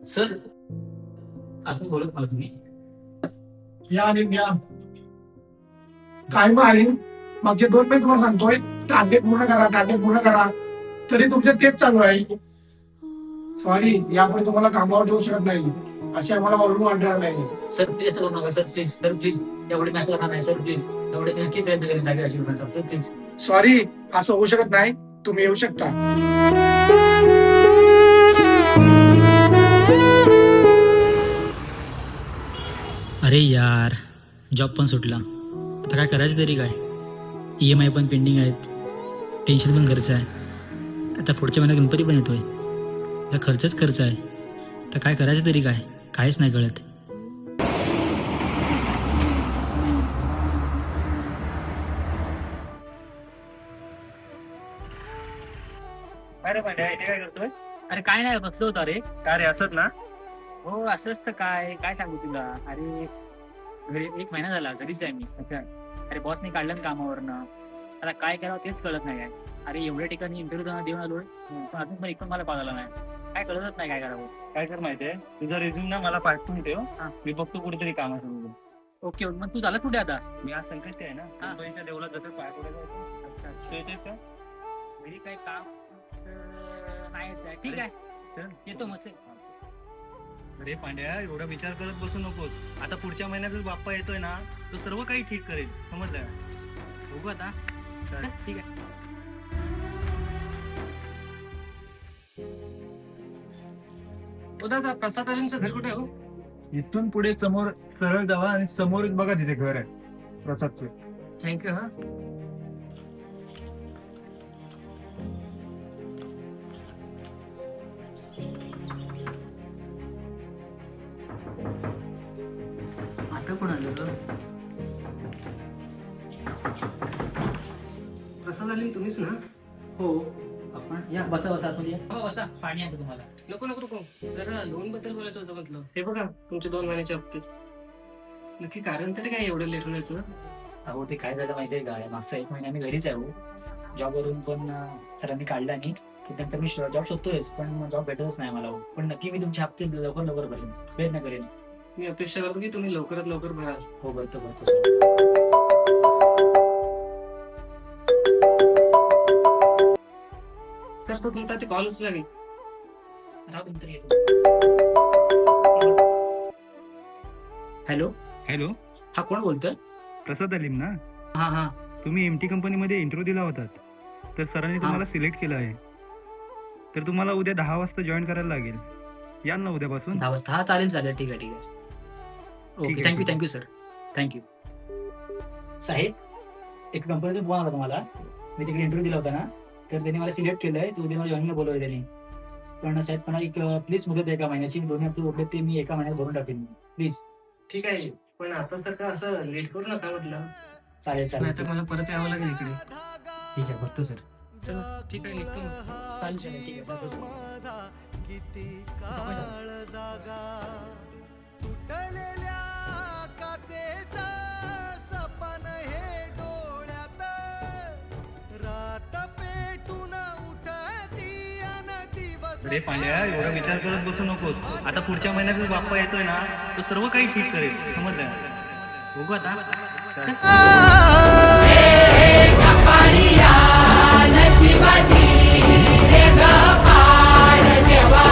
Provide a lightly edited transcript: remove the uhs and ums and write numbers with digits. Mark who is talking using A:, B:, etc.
A: Sir आपण बोलत मला तुम्ही
B: या आणि या काय मग आली मागचे 2 महिने तुम्हाला सांगतोय टार्गेट पूर्ण करा तरी तुमचे तेच चालू आहे. सॉरी, यापुढे तुम्हाला कामावर ठेवू शकत नाही. असे आम्हाला वरून वाटणार नाही.
A: सर प्लीज असं करू नका सर. प्लीज एवढे मेसेज करणार नाही सर. प्लीज एवढे मी नक्की प्रयत्न करेन जागे अचीव सर. प्लीज
B: सॉरी, असं होऊ शकत नाही. तुम्ही येऊ शकता.
C: अरे यार, जॉब पण सुटला. आता काय करायचं तरी काय. EMI पण पेंडिंग आहेत, टेन्शन पण घरचं आहे. आता पुढच्या महिन्यात गणपती पण येतोय. आता खर्चच खर्च आहे. तर काय करायचं तरी काय, काहीच नाही कळत.
A: अरे पांड्या इथे काय करतोय? अरे काय नाही बसलो होतो. अरे
D: का रे असत ना?
A: हो असंच तर काय सांगू तुला. अरे घरी 1 महिना झाला, घरीच आहे मी. अरे बॉसने काढलं ना कामावरनं. आता काय करावं तेच कळत नाही आहे. अरे एवढ्या ठिकाणी इंटरव्ह्यू देऊन आलोय, पण अजून पण एक पण मला कॉल आला नाही. काय कळतच नाही काय करावं.
D: काय कर माहितीये, तुझा रिझ्यूम ना मला पाठवून ठेव. मी बघतो कुठेतरी कामाचं.
A: ओके मग तू झाला कुठे आता?
D: मी आज संकट आहे ना,
A: हा.
D: मुंबईच्या देवळात जातो. पाय पडायला.
A: अच्छा
D: तू येतेस का?
A: घरी काही काम नाहीच आहे. ठीक आहे
D: चल
A: येतो मग.
D: अरे पांड्या, एवढा विचार करत बसू नकोस. आता पुढच्या महिन्यातच बाप्पा येतोय ना, तो सर्व काही ठीक करेल. समजलं?
A: बघू आता. चल, ठीक आहे.
B: दादा, प्रसाद आलींचं घर कुठे हो?
D: इथून पुढे समोर सरळ जावा आणि समोरच बघा तिथे घर आहे प्रसादचं.
B: थँक्यू. हा
C: आता कोण आलं?
B: प्रसाद आली तुम्हीच ना?
C: हो, आपण या. बसा आतमध्ये या.
A: हो बसा, पाणी आणतो तुम्हाला.
B: नको जरा लोन बद्दल बोलायचं होतं म्हटलं. हे बघा तुमचे 2 महिन्याचे हप्ते. नक्की कारण तरी काय एवढं लेट होण्याचं?
A: अहो ते काय झालं माहितीये का, मागचा 1 महिना मी घरीच आहे. जॉबवरून पण सरांनी काढला नाही की नंतर मी जॉब शोधतोयच, पण जॉब भेटतच नाही मला. पण नक्की मी तुमचे हप्ते लवकर भरेन, प्रयत्न करेन.
B: मी अपेक्षा करतो की तुम्ही लवकरात लवकर भराल.
A: हो भरतो सर.
B: सर तो तुमचा ते कॉल उचला नाही.
A: राहू नंतर येतो. हॅलो
D: हॅलो,
A: हा कोण बोलतोय?
D: प्रसाद अलीम ना?
A: हा
D: तुम्ही MT कंपनीमध्ये इंटरव्ह्यू दिला होतात, तर सरांनी तुम्हाला सिलेक्ट केलं आहे. तर तुम्हाला उद्या 10 वाजता जॉईन करायला लागेल. या ना उद्यापासून.
A: 10 वाजता. हा चालेल ठीक आहे. ओके,
D: ठीक आहे.
A: Thank you sir. थँक्यू साहेब. एक कंपनीतून फोन आला तुम्हाला. मी तिकडे इंटरव्ह्यू दिला होता ना, तर त्यांनी मला सिलेक्ट केलंय. तर उद्या मला जॉईनला बोलवलं त्यांनी. पण साहेब पण एक प्लीज मुदत 1 महिन्याची. 2 हप्ते उरले ते मी 1 महिन्यात भरून टाकेन प्लीज.
B: ठीक आहे, पण आता सर का असं लेट करू नका म्हटलं.
A: चालेल
B: नाहीतर मला परत यावं लागेल इकडे.
A: ठीक आहे बघतो सर.
B: चला ठीक आहे, निघतो मग.
A: चालेल ठीक आहे जातो सर.
E: किती काळ जागा तुटलेल्या काचेचा सपन हे डोळ्यात रात पेटून उठती अन दिवस.
D: अरे पांड्या, एवढा विचार करत बसू नकोस. आता पुढच्या महिन्यातच बाप्पा येतोय ना, तो सर्व काही ठीक करेल. समजलं?
A: बघू आता.
F: नशिबाची रे ग पाड देवा